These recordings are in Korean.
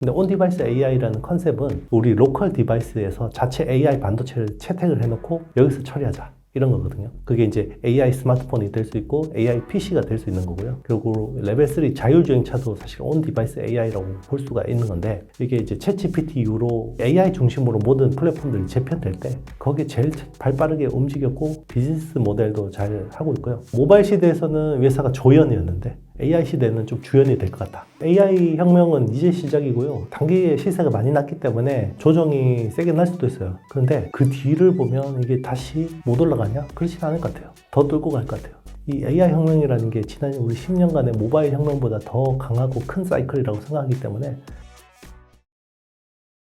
근데 온디바이스 AI라는 컨셉은 우리 로컬 디바이스에서 자체 AI 반도체를 채택을 해놓고 여기서 처리하자. 이런 거거든요. 그게 이제 AI 스마트폰이 될 수 있고 AI PC가 될 수 있는 거고요. 그리고 레벨 3 자율주행차도 사실 온 디바이스 AI라고 볼 수가 있는 건데, 이게 이제 챗GPT 이후로 AI 중심으로 모든 플랫폼들이 재편될 때 거기에 제일 발빠르게 움직였고 비즈니스 모델도 잘 하고 있고요. 모바일 시대에서는 회사가 조연이었는데 AI 시대는 좀 주연이 될 것 같다. AI 혁명은 이제 시작이고요. 단기에 시세가 많이 났기 때문에 조정이 세게 날 수도 있어요. 그런데 그 뒤를 보면 이게 다시 못 올라가냐? 그렇진 않을 것 같아요. 더 뚫고 갈 것 같아요. 이 AI 혁명이라는 게 지난 우리 10년간의 모바일 혁명보다 더 강하고 큰 사이클이라고 생각하기 때문에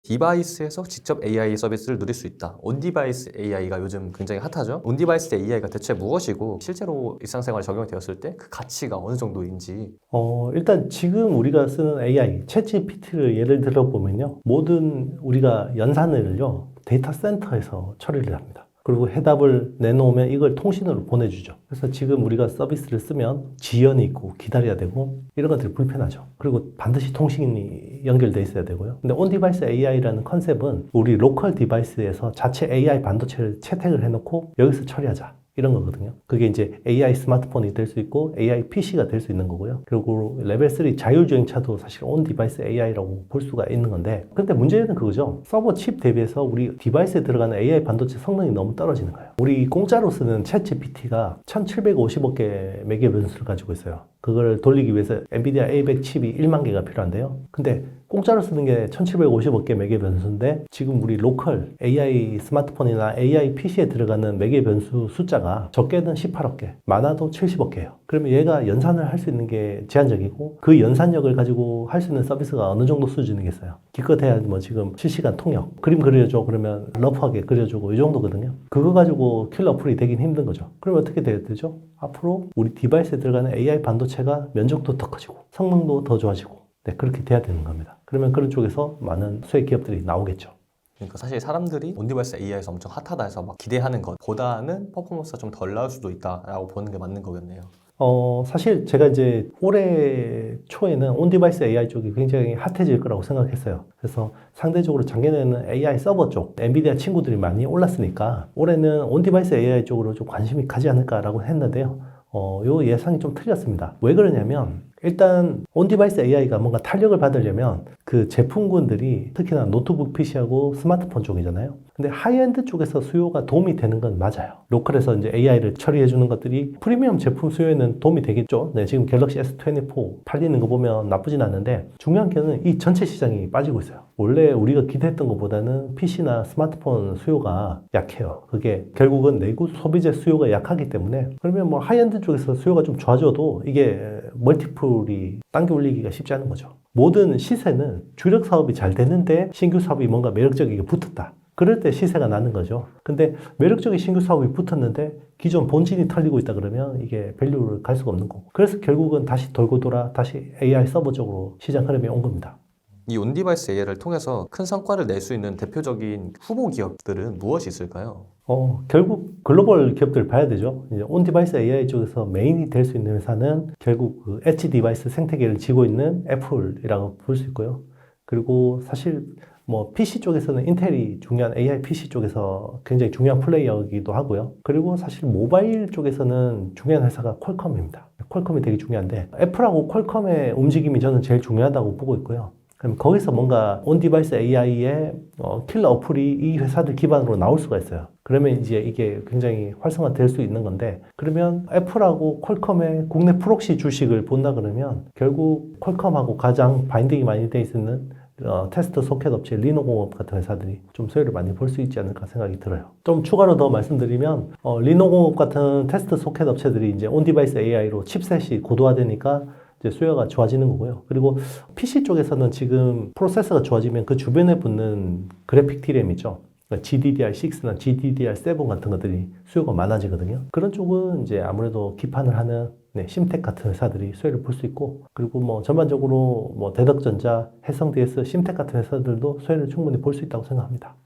디바이스에서 직접 AI 서비스를 누릴 수 있다. 온디바이스 AI가 요즘 굉장히 핫하죠. 온디바이스 AI가 대체 무엇이고 실제로 일상생활에 적용되었을 때 그 가치가 어느 정도인지. 일단 지금 우리가 쓰는 AI, 챗GPT를 예를 들어보면요. 모든 우리가 연산을요, 데이터 센터에서 처리를 합니다. 그리고 해답을 내놓으면 이걸 통신으로 보내주죠. 그래서 지금 우리가 서비스를 쓰면 지연이 있고 기다려야 되고 이런 것들이 불편하죠. 그리고 반드시 통신이 연결돼 있어야 되고요. 근데 온디바이스 AI라는 컨셉은 우리 로컬 디바이스에서 자체 AI 반도체를 채택을 해놓고 여기서 처리하자. 이런 거거든요. 그게 이제 AI 스마트폰이 될 수 있고 AI PC가 될 수 있는 거고요. 그리고 레벨 3 자율주행차도 사실 온 디바이스 AI라고 볼 수가 있는 건데, 근데 문제는 그거죠. 서버 칩 대비해서 우리 디바이스에 들어가는 AI 반도체 성능이 너무 떨어지는 거예요. 우리 공짜로 쓰는 챗 GPT가 1750억 개 매개 변수를 가지고 있어요. 그걸 돌리기 위해서 엔비디아 A100 칩이 1만 개가 필요한데요. 근데 공짜로 쓰는 게 1750억 개 매개 변수인데, 지금 우리 로컬 AI 스마트폰이나 AI PC에 들어가는 매개 변수 숫자가 적게는 18억 개, 많아도 70억 개예요. 그러면 얘가 연산을 할 수 있는 게 제한적이고, 그 연산력을 가지고 할 수 있는 서비스가 어느 정도 수준이겠어요. 기껏해야 뭐 지금 실시간 통역, 그림 그려줘 그러면 러프하게 그려주고 이 정도거든요. 그거 가지고 킬러 어플이 되긴 힘든 거죠. 그러면 어떻게 돼야 되죠? 앞으로 우리 디바이스에 들어가는 AI 반도체가 면적도 더 커지고 성능도 더 좋아지고, 네, 그렇게 돼야 되는 겁니다. 그러면 그런 쪽에서 많은 수혜 기업들이 나오겠죠. 그러니까 사실 사람들이 온디바이스 AI에서 엄청 핫하다 해서 막 기대하는 것보다는 퍼포먼스가 좀 덜 나올 수도 있다라고 보는 게 맞는 거겠네요. 사실 제가 이제 올해 초에는 온디바이스 AI 쪽이 굉장히 핫해질 거라고 생각했어요. 그래서 상대적으로 작년에는 AI 서버 쪽, 엔비디아 친구들이 많이 올랐으니까 올해는 온디바이스 AI 쪽으로 좀 관심이 가지 않을까라고 했는데요. 요 예상이 좀 틀렸습니다. 왜 그러냐면, 일단 온디바이스 AI가 뭔가 탄력을 받으려면 그 제품군들이 특히나 노트북 PC하고 스마트폰 쪽이잖아요. 근데 하이엔드 쪽에서 수요가 도움이 되는 건 맞아요. 로컬에서 이제 AI를 처리해 주는 것들이 프리미엄 제품 수요에는 도움이 되겠죠. 네, 지금 갤럭시 S24 팔리는 거 보면 나쁘진 않은데, 중요한 게는 이 전체 시장이 빠지고 있어요. 원래 우리가 기대했던 것보다는 PC나 스마트폰 수요가 약해요. 그게 결국은 내구 소비재 수요가 약하기 때문에, 그러면 뭐 하이엔드 쪽에서 수요가 좀 좋아져도 이게 멀티플이 당겨 올리기가 쉽지 않은 거죠. 모든 시세는 주력 사업이 잘 되는데 신규 사업이 뭔가 매력적이게 붙었다. 그럴 때 시세가 나는 거죠. 근데 매력적인 신규 사업이 붙었는데 기존 본진이 털리고 있다 그러면 이게 밸류를 갈 수가 없는 거고. 그래서 결국은 다시 돌고 돌아 다시 AI 서버 쪽으로 시장 흐름이 온 겁니다. 이 온디바이스 AI를 통해서 큰 성과를 낼 수 있는 대표적인 후보 기업들은 무엇이 있을까요? 결국 글로벌 기업들 봐야 되죠. 이제 온디바이스 AI 쪽에서 메인이 될 수 있는 회사는 결국 그 엣지 디바이스 생태계를 지고 있는 애플이라고 볼 수 있고요. 그리고 사실 뭐 PC 쪽에서는 인텔이 중요한 AI PC 쪽에서 굉장히 중요한 플레이어이기도 하고요. 그리고 사실 모바일 쪽에서는 중요한 회사가 퀄컴입니다. 퀄컴이 되게 중요한데, 애플하고 퀄컴의 움직임이 저는 제일 중요하다고 보고 있고요. 그럼 거기서 뭔가 온디바이스 AI의 킬러 어플이 이 회사들 기반으로 나올 수가 있어요. 그러면 이제 이게 굉장히 활성화될 수 있는 건데, 그러면 애플하고 퀄컴의 국내 프록시 주식을 본다 그러면 결국 퀄컴하고 가장 바인딩이 많이 돼 있는 테스트 소켓 업체 리노공업 같은 회사들이 좀 수혜를 많이 볼 수 있지 않을까 생각이 들어요. 좀 추가로 더 말씀드리면, 리노공업 같은 테스트 소켓 업체들이 이제 온디바이스 AI로 칩셋이 고도화되니까 이제 수요가 좋아지는 거고요. 그리고 PC 쪽에서는 지금 프로세서가 좋아지면 그 주변에 붙는 그래픽 D램 있죠. GDDR6나 GDDR7 같은 것들이 수요가 많아지거든요. 그런 쪽은 이제 아무래도 기판을 하는 심텍 같은 회사들이 수혜를 볼 수 있고, 그리고 뭐 전반적으로 뭐 대덕전자, 해성DS, 심텍 같은 회사들도 수혜를 충분히 볼 수 있다고 생각합니다.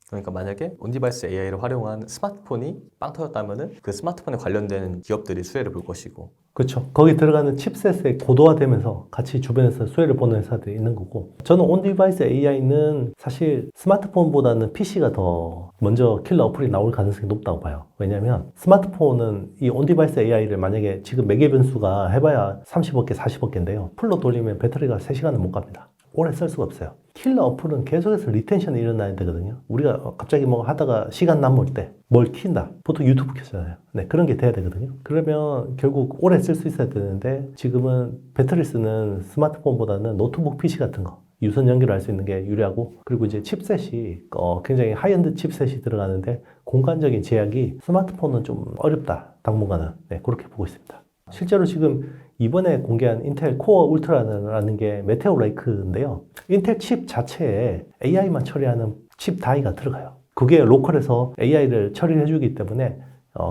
그러니까 만약에 온디바이스 AI를 활용한 스마트폰이 빵 터졌다면은 그 스마트폰에 관련된 기업들이 수혜를 볼 것이고. 그렇죠. 거기 들어가는 칩셋이 고도화되면서 같이 주변에서 수혜를 보는 회사들이 있는 거고, 저는 온디바이스 AI는 사실 스마트폰보다는 PC가 더 먼저 킬러 어플이 나올 가능성이 높다고 봐요. 왜냐하면 스마트폰은 이 온디바이스 AI를 만약에 지금 매개 변수가 해봐야 30억 개, 40억 개인데요. 풀로 돌리면 배터리가 3시간은 못 갑니다. 오래 쓸 수가 없어요. 킬러 어플은 계속해서 리텐션이 일어나야 되거든요. 우리가 갑자기 뭐 하다가 시간 남을 때 뭘 킨다. 보통 유튜브 켜잖아요. 네, 그런 게 돼야 되거든요. 그러면 결국 오래 쓸 수 있어야 되는데 지금은 배터리 쓰는 스마트폰보다는 노트북 PC 같은 거 유선 연결할 수 있는 게 유리하고, 그리고 이제 칩셋이 굉장히 하이엔드 칩셋이 들어가는데 공간적인 제약이 스마트폰은 좀 어렵다. 당분간은. 네, 그렇게 보고 있습니다. 실제로 지금 이번에 공개한 인텔 코어 울트라라는 게 메테오 레이크인데요. 인텔 칩 자체에 AI만 처리하는 칩 다이가 들어가요. 그게 로컬에서 AI를 처리해 주기 때문에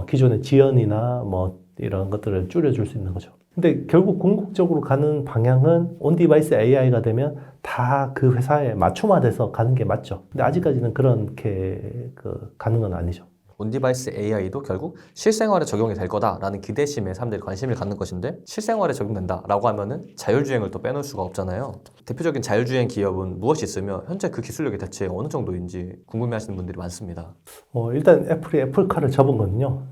기존의 지연이나 뭐 이런 것들을 줄여줄 수 있는 거죠. 근데 결국 궁극적으로 가는 방향은 온디바이스 AI가 되면 다 그 회사에 맞춤화돼서 가는 게 맞죠. 근데 아직까지는 그렇게 가는 건 아니죠. 온디바이스 AI도 결국 실생활에 적용이 될 거다라는 기대심에 사람들이 관심을 갖는 것인데, 실생활에 적용된다라고 하면은 자율주행을 또 빼놓을 수가 없잖아요. 대표적인 자율주행 기업은 무엇이 있으며 현재 그 기술력이 대체 어느 정도인지 궁금해하시는 분들이 많습니다. 일단 애플이 애플카를 접은 거는요.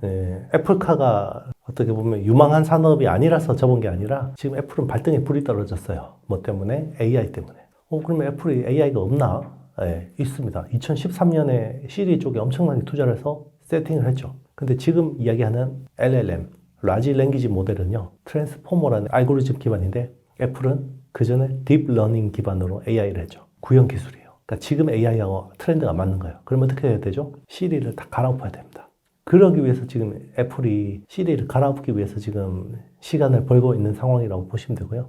애플카가 어떻게 보면 유망한 산업이 아니라서 접은 게 아니라 지금 애플은 발등에 불이 떨어졌어요. 뭐 때문에? AI 때문에. 그러면 애플이 AI가 없나? 네, 있습니다. 2013년에 시리 쪽에 엄청나게 투자를 해서 세팅을 했죠. 근데 지금 이야기하는 LLM, 라지 랭귀지 모델은요, 트랜스포머라는 알고리즘 기반인데 애플은 그 전에 딥러닝 기반으로 AI를 했죠. 구형 기술이에요. 그러니까 지금 AI하고 트렌드가 맞는 거예요. 그러면 어떻게 해야 되죠? 시리를 다 갈아엎어야 됩니다. 그러기 위해서 지금 애플이 시리를 갈아엎기 위해서 지금 시간을 벌고 있는 상황이라고 보시면 되고요.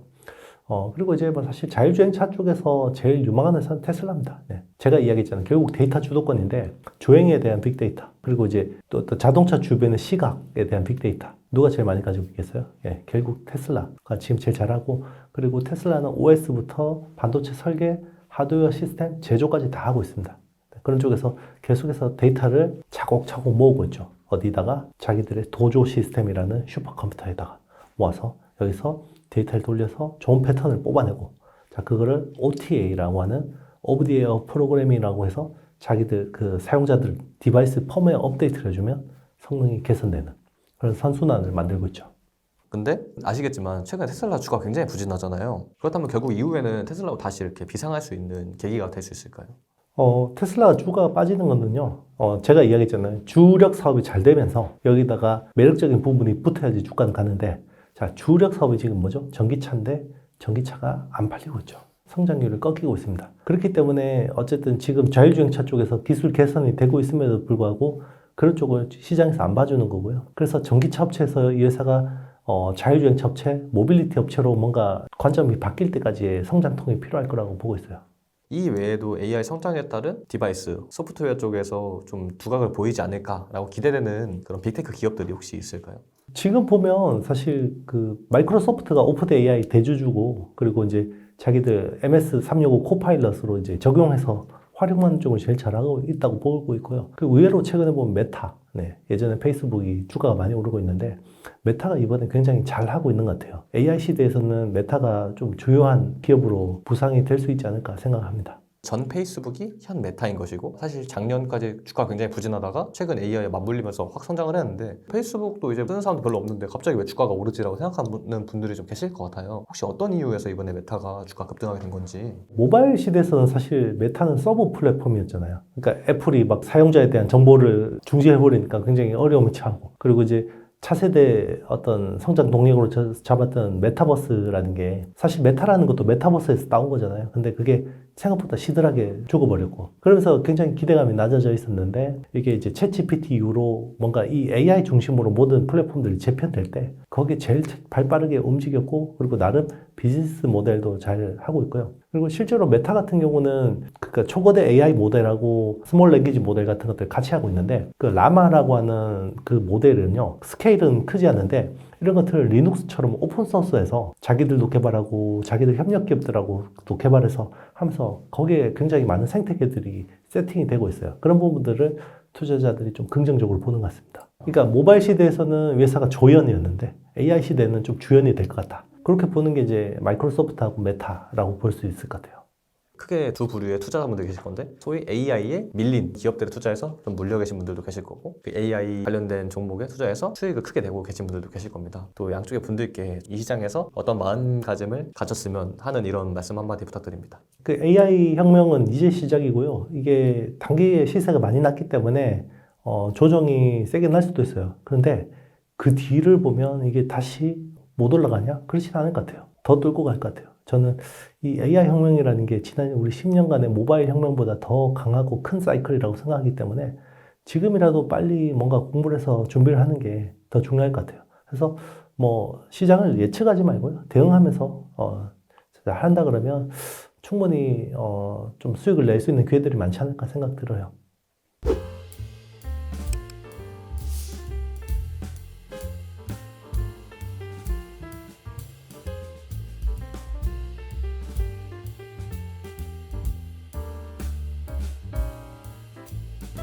그리고 이제 뭐 사실 자율주행차 쪽에서 제일 유망한 회사는 테슬라입니다. 네. 제가 이야기했잖아요. 결국 데이터 주도권인데 주행에 대한 빅데이터, 그리고 이제 또 자동차 주변의 시각에 대한 빅데이터. 누가 제일 많이 가지고 있겠어요? 예, 결국 테슬라가 지금 제일 잘하고, 그리고 테슬라는 OS부터 반도체 설계, 하드웨어 시스템, 제조까지 다 하고 있습니다. 그런 쪽에서 계속해서 데이터를 차곡차곡 모으고 있죠. 어디다가? 자기들의 도조 시스템이라는 슈퍼컴퓨터에다가 모아서 여기서 데이터를 돌려서 좋은 패턴을 뽑아내고, 자, 그거를 OTA라고 하는 오브 디 에어 프로그래밍이라고 해서 자기들 그 사용자들 디바이스 펌웨어 업데이트를 해주면 성능이 개선되는 그런 선순환을 만들고 있죠. 근데 아시겠지만 최근에 테슬라 주가 굉장히 부진하잖아요. 그렇다면 결국 이후에는 테슬라가 다시 이렇게 비상할 수 있는 계기가 될 수 있을까요? 테슬라 주가가 빠지는 거는요, 제가 이야기했잖아요. 주력 사업이 잘 되면서 여기다가 매력적인 부분이 붙어야지 주가는 가는데, 자, 주력 사업이 지금 뭐죠? 전기차인데 전기차가 안 팔리고 있죠. 성장률을 꺾이고 있습니다. 그렇기 때문에 어쨌든 지금 자율주행차 쪽에서 기술 개선이 되고 있음에도 불구하고 그런 쪽을 시장에서 안 봐주는 거고요. 그래서 전기차 업체에서 이 회사가 자율주행차 업체, 모빌리티 업체로 뭔가 관점이 바뀔 때까지의 성장통이 필요할 거라고 보고 있어요. 이 외에도 AI 성장에 따른 디바이스, 소프트웨어 쪽에서 좀 두각을 보이지 않을까라고 기대되는 그런 빅테크 기업들이 혹시 있을까요? 지금 보면 사실 그 마이크로소프트가 오픈 AI 대주주고, 그리고 이제 자기들 MS365 코파일럿으로 이제 적용해서 활용하는 쪽을 제일 잘하고 있다고 보고 있고요. 그 의외로 최근에 보면 메타, 예전에 페이스북이 주가가 많이 오르고 있는데 메타가 이번에 굉장히 잘하고 있는 것 같아요. AI 시대에서는 메타가 좀 주요한 기업으로 부상이 될 수 있지 않을까 생각합니다. 전 페이스북이 현 메타인 것이고, 사실 작년까지 주가가 굉장히 부진하다가 최근 AI에 맞물리면서 확 성장을 했는데, 페이스북도 이제 쓰는 사람도 별로 없는데 갑자기 왜 주가가 오르지라고 생각하는 분들이 좀 계실 것 같아요. 혹시 어떤 이유에서 이번에 메타가 주가 급등하게 된 건지. 모바일 시대에서는 사실 메타는 서버 플랫폼이었잖아요. 그러니까 애플이 막 사용자에 대한 정보를 중지해버리니까 굉장히 어려움을 처하고, 그리고 이제 차세대 어떤 성장 동력으로 잡았던 메타버스라는 게, 사실 메타라는 것도 메타버스에서 따온 거잖아요. 근데 그게 생각보다 시들하게 죽어버렸고, 그러면서 굉장히 기대감이 낮아져 있었는데, 이게 이제 챗GPT 이후로 뭔가 이 AI 중심으로 모든 플랫폼들이 재편될 때 거기에 제일 발빠르게 움직였고, 그리고 나름 비즈니스 모델도 잘 하고 있고요. 그리고 실제로 메타 같은 경우는 그러니까 초거대 AI 모델하고 스몰 랭귀지 모델 같은 것들 같이 하고 있는데 그 라마라고 하는 그 모델은요 스케일은 크지 않은데 이런 것들을 리눅스처럼 오픈 소스에서 자기들도 개발하고 자기들 협력 기업들하고 또 개발해서 하면서 거기에 굉장히 많은 생태계들이 세팅이 되고 있어요. 그런 부분들을 투자자들이 좀 긍정적으로 보는 것 같습니다. 그러니까 모바일 시대에서는 회사가 조연이었는데 AI 시대는 좀 주연이 될 것 같다. 그렇게 보는 게 이제 마이크로소프트하고 메타라고 볼 수 있을 것 같아요. 크게 두 부류의 투자자분들 계실 건데 소위 AI에 밀린 기업들에 투자해서 좀 물려 계신 분들도 계실 거고 그 AI 관련된 종목에 투자해서 수익을 크게 내고 계신 분들도 계실 겁니다. 또 양쪽의 분들께 이 시장에서 어떤 마음가짐을 가졌으면 하는 이런 말씀 한마디 부탁드립니다. 그 AI 혁명은 이제 시작이고요. 이게 단기에 시세가 많이 났기 때문에 조정이 세게 날 수도 있어요. 그런데 그 뒤를 보면 이게 다시 못 올라가냐? 그렇진 않을 것 같아요. 더 뚫고 갈 것 같아요. 저는 이 AI 혁명이라는 게 지난 우리 10년간의 모바일 혁명보다 더 강하고 큰 사이클이라고 생각하기 때문에 지금이라도 빨리 뭔가 공부를 해서 준비를 하는 게 더 중요할 것 같아요. 그래서 뭐 시장을 예측하지 말고요. 대응하면서 한다 그러면 충분히 좀 수익을 낼 수 있는 기회들이 많지 않을까 생각 들어요.